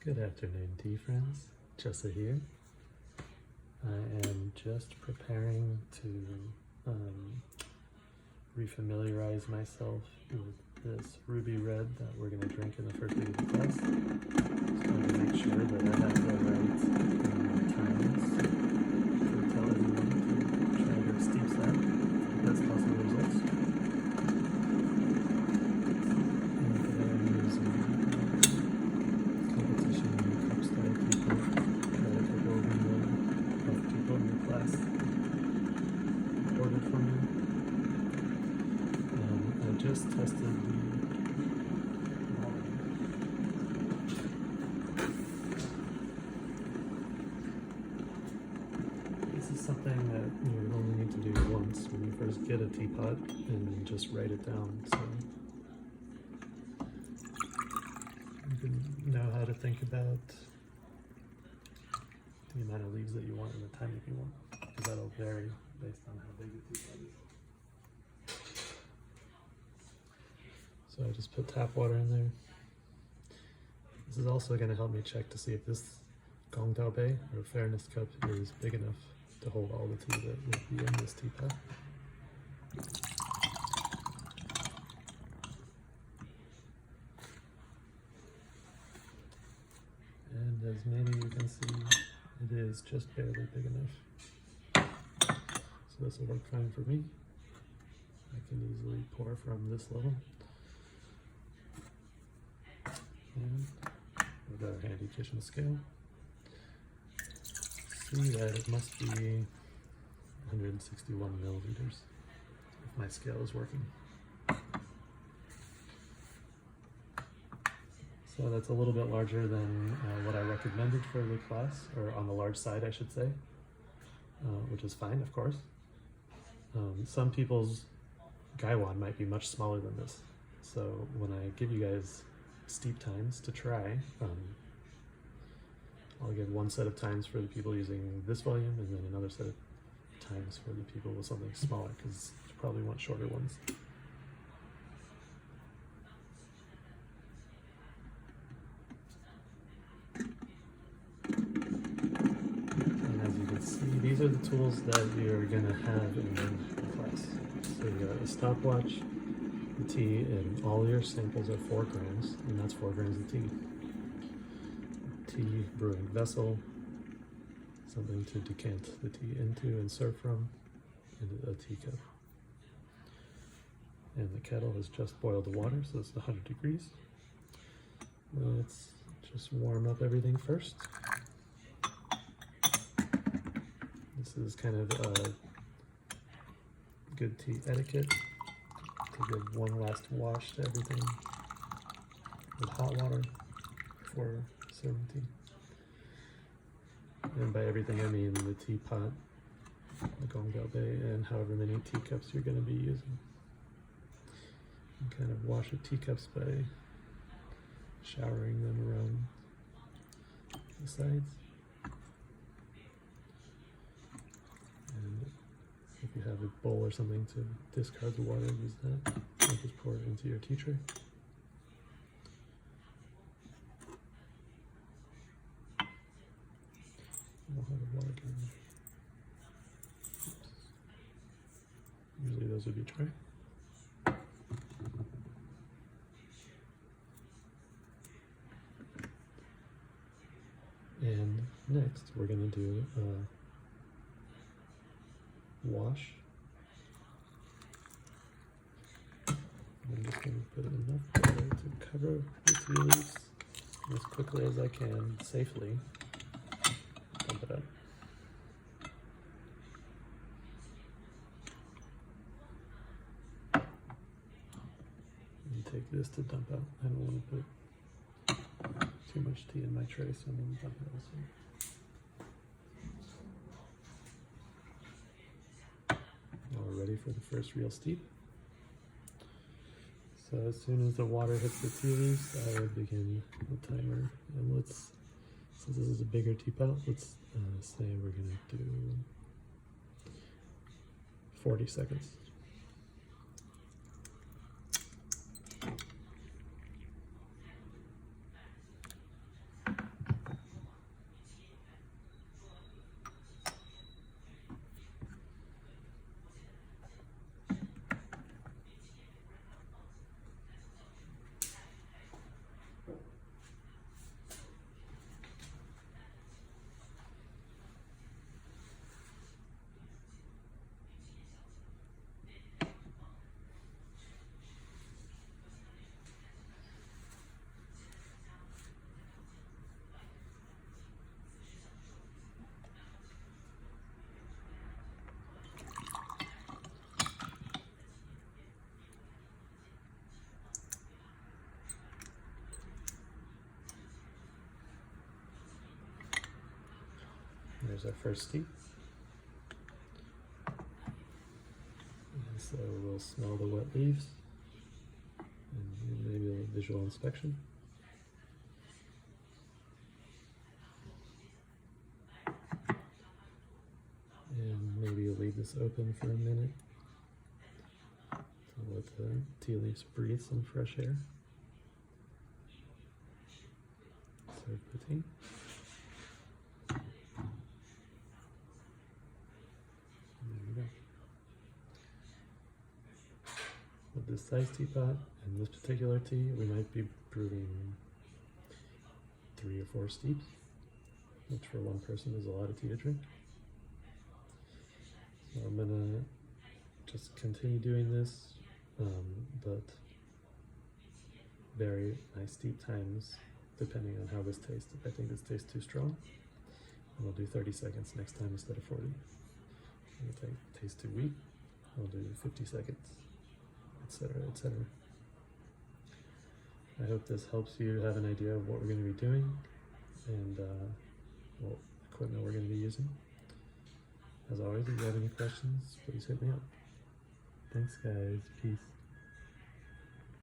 Good afternoon, tea friends. Jessa here. I am just preparing to refamiliarize myself with this ruby red that we're going to drink in the first week of the class. Just want to make sure that I have the right times to tell everyone to try their steep set with the best possible results. Just tested the This is something that you only need to do once when you first get a teapot, and just write it down so you can know how to think about the amount of leaves that you want and the time that you want, because that'll vary based on how big the teapot is. So I just put tap water in there. This is also going to help me check to see if this Gongdao Bei or Fairness cup is big enough to hold all the tea that would be in this teapot. And as maybe you can see, it is just barely big enough. So this will work fine for me. I can easily pour from this level. And with our handy kitchen scale, see that it must be 161 milliliters if my scale is working. So that's a little bit larger than what I recommended for the class, or on the large side I should say, which is fine, of course. Some people's gaiwan might be much smaller than this, so when I give you guys steep times to try, I'll give one set of times for the people using this volume and then another set of times for the people with something smaller, because you probably want shorter ones. And as you can see, these are the tools that you're going to have in the class. So you got a stopwatch, the tea, and all your samples are 4 grams, and that's 4 grams of tea. Tea brewing vessel, something to decant the tea into and serve from, and a teacup. And the kettle has just boiled the water, so it's 100 degrees. Let's just warm up everything first. This is kind of good tea etiquette, to give one last wash to everything with hot water before serving tea. And by everything I mean the teapot, the Gongdao Bei, and however many teacups you're going to be using. And kind of wash your teacups by showering them around the sides. And if you have a bowl or something to discard the water, use that. And just pour it into your tea tray. We'll have a water gun. Usually those would be dry. And next we're going to do a wash. I'm just going to put enough water to cover the tea leaves as quickly as I can, safely. Dump it out. And take this to dump out. I don't want to put too much tea in my tray, so I'm going to dump it also. Now we're ready for the first real steep. So as soon as the water hits the tea leaves, I will begin the timer. And let's, since this is a bigger teapot, let's say we're going to do 40 seconds. There's our first steep. And so we'll smell the wet leaves and maybe a visual inspection. And maybe you'll leave this open for a minute to let the tea leaves breathe some fresh air. Serve the tea. There we go. With this size teapot and this particular tea, we might be brewing 3 or 4 steeps, which for one person is a lot of tea to drink. So I'm gonna just continue doing this, but vary my steep times depending on how this tastes. If I think this tastes too strong, I'll do 30 seconds next time instead of 40. If it tastes too weak, I'll do 50 seconds, etc., etc. I hope this helps you have an idea of what we're going to be doing and what equipment we're going to be using. As always, if you have any questions, please hit me up. Thanks guys, peace.